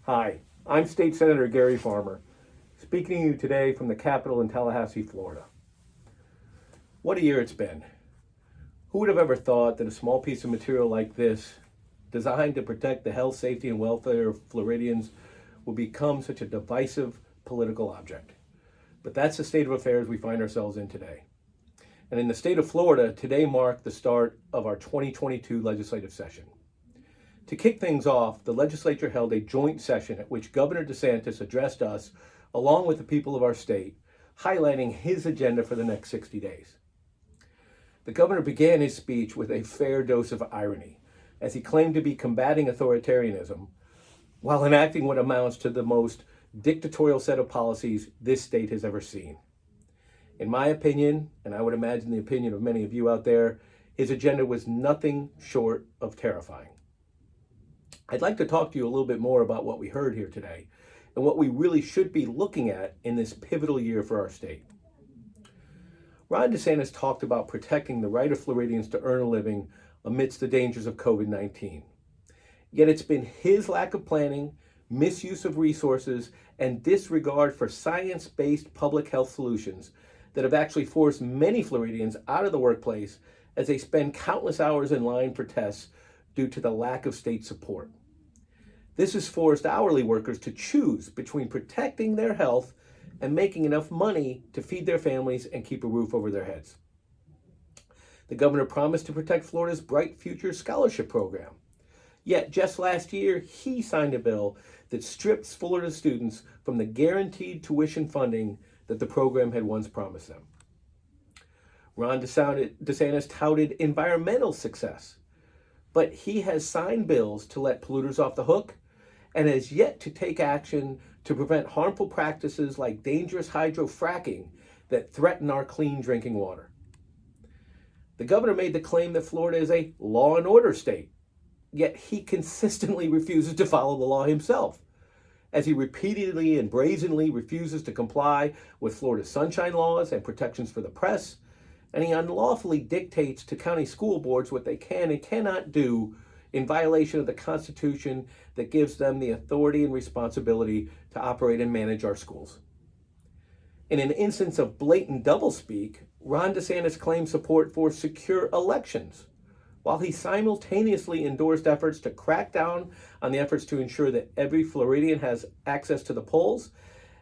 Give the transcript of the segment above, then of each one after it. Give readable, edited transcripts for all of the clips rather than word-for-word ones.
Hi, I'm State Senator Gary Farmer, speaking to you today from the Capitol in Tallahassee, Florida. What a year it's been. Who would have ever thought that a small piece of material like this, designed to protect the health, safety, and welfare of Floridians, would become such a divisive political object? But that's the state of affairs we find ourselves in today. And in the state of Florida, today marked the start of our 2022 legislative session. To kick things off, the legislature held a joint session at which Governor DeSantis addressed us, along with the people of our state, highlighting his agenda for the next 60 days. The governor began his speech with a fair dose of irony, as he claimed to be combating authoritarianism while enacting what amounts to the most dictatorial set of policies this state has ever seen. In my opinion, and I would imagine the opinion of many of you out there, his agenda was nothing short of terrifying. I'd like to talk to you a little bit more about what we heard here today and what we really should be looking at in this pivotal year for our state. Ron DeSantis talked about protecting the right of Floridians to earn a living amidst the dangers of COVID-19. Yet it's been his lack of planning, misuse of resources, and disregard for science-based public health solutions that have actually forced many Floridians out of the workplace as they spend countless hours in line for tests due to the lack of state support. This has forced hourly workers to choose between protecting their health and making enough money to feed their families and keep a roof over their heads. The governor promised to protect Florida's Bright Future Scholarship Program. Yet just last year, he signed a bill that strips Florida students from the guaranteed tuition funding that the program had once promised them. Ron DeSantis touted environmental success, but he has signed bills to let polluters off the hook and has yet to take action to prevent harmful practices like dangerous hydrofracking that threaten our clean drinking water. The governor made the claim that Florida is a law and order state, yet he consistently refuses to follow the law himself, as he repeatedly and brazenly refuses to comply with Florida's sunshine laws and protections for the press, and he unlawfully dictates to county school boards what they can and cannot do in violation of the Constitution that gives them the authority and responsibility to operate and manage our schools. In an instance of blatant doublespeak, Ron DeSantis claimed support for secure elections, while he simultaneously endorsed efforts to crack down on the efforts to ensure that every Floridian has access to the polls,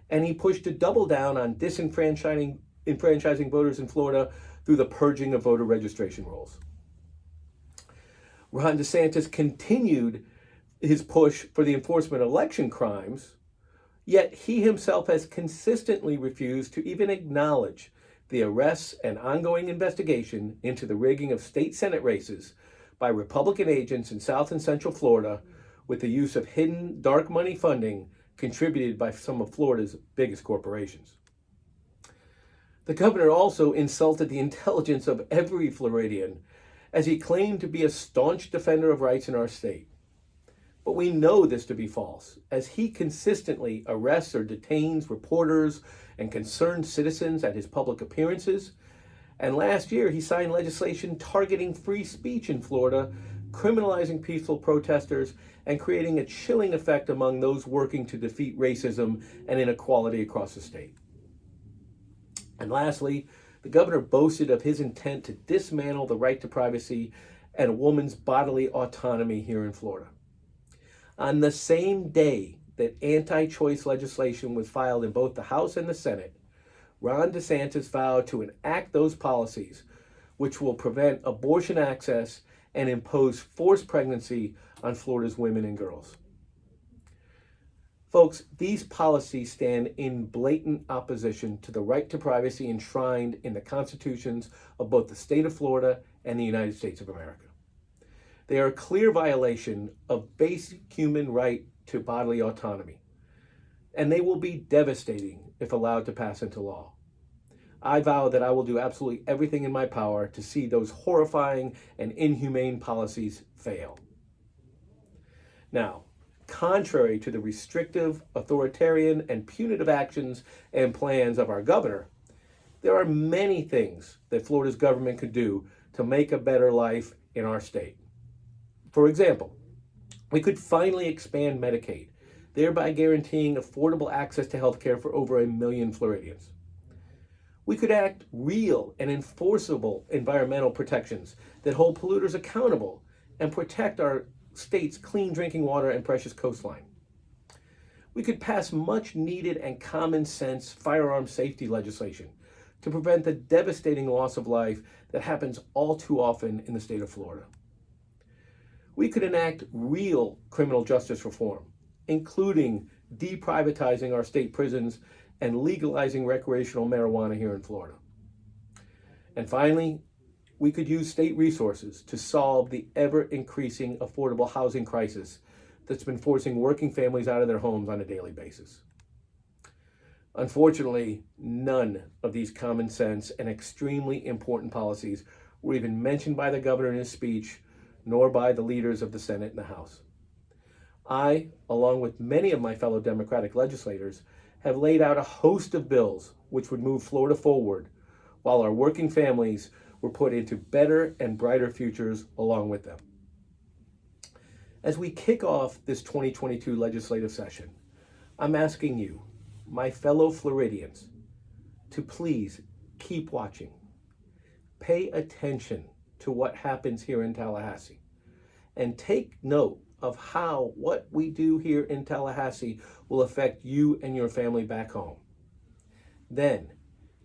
and he pushed to double down on disenfranchising voters in Florida through the purging of voter registration rolls. Ron DeSantis continued his push for the enforcement of election crimes, yet he himself has consistently refused to even acknowledge the arrests and ongoing investigation into the rigging of state Senate races by Republican agents in South and Central Florida with the use of hidden dark money funding contributed by some of Florida's biggest corporations. The governor also insulted the intelligence of every Floridian as he claimed to be a staunch defender of rights in our state. But we know this to be false, as he consistently arrests or detains reporters and concerned citizens at his public appearances. And last year, he signed legislation targeting free speech in Florida, criminalizing peaceful protesters, and creating a chilling effect among those working to defeat racism and inequality across the state. And lastly, the governor boasted of his intent to dismantle the right to privacy and a woman's bodily autonomy here in Florida. On the same day that anti-choice legislation was filed in both the House and the Senate, Ron DeSantis vowed to enact those policies which will prevent abortion access and impose forced pregnancy on Florida's women and girls. Folks, these policies stand in blatant opposition to the right to privacy enshrined in the constitutions of both the state of Florida and the United States of America. They are a clear violation of basic human right to bodily autonomy, and they will be devastating if allowed to pass into law. I vow that I will do absolutely everything in my power to see those horrifying and inhumane policies fail. Now, contrary to the restrictive, authoritarian, and punitive actions and plans of our governor, there are many things that Florida's government could do to make a better life in our state. For example, we could finally expand Medicaid thereby guaranteeing affordable access to health care for over 1 million Floridians. We could enact real and enforceable environmental protections that hold polluters accountable and protect our state's clean drinking water and precious coastline. We could pass much needed and common sense firearm safety legislation to prevent the devastating loss of life that happens all too often in the state of Florida. We could enact real criminal justice reform, including deprivatizing our state prisons and legalizing recreational marijuana here in Florida. And finally, we could use state resources to solve the ever-increasing affordable housing crisis that's been forcing working families out of their homes on a daily basis. Unfortunately, none of these common sense and extremely important policies were even mentioned by the governor in his speech, nor by the leaders of the Senate and the House. I, along with many of my fellow Democratic legislators, have laid out a host of bills which would move Florida forward, while our working families were put into better and brighter futures along with them. As we kick off this 2022 legislative session, I'm asking you, my fellow Floridians, to please keep watching. Pay attention to what happens here in Tallahassee, and take note of how what we do here in Tallahassee will affect you and your family back home. Then,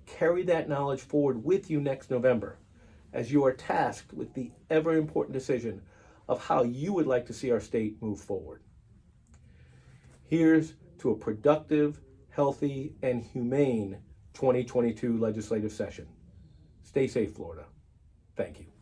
carry that knowledge forward with you next November as you are tasked with the ever important decision of how you would like to see our state move forward. Here's to a productive, healthy, and humane 2022 legislative session. Stay safe, Florida. Thank you.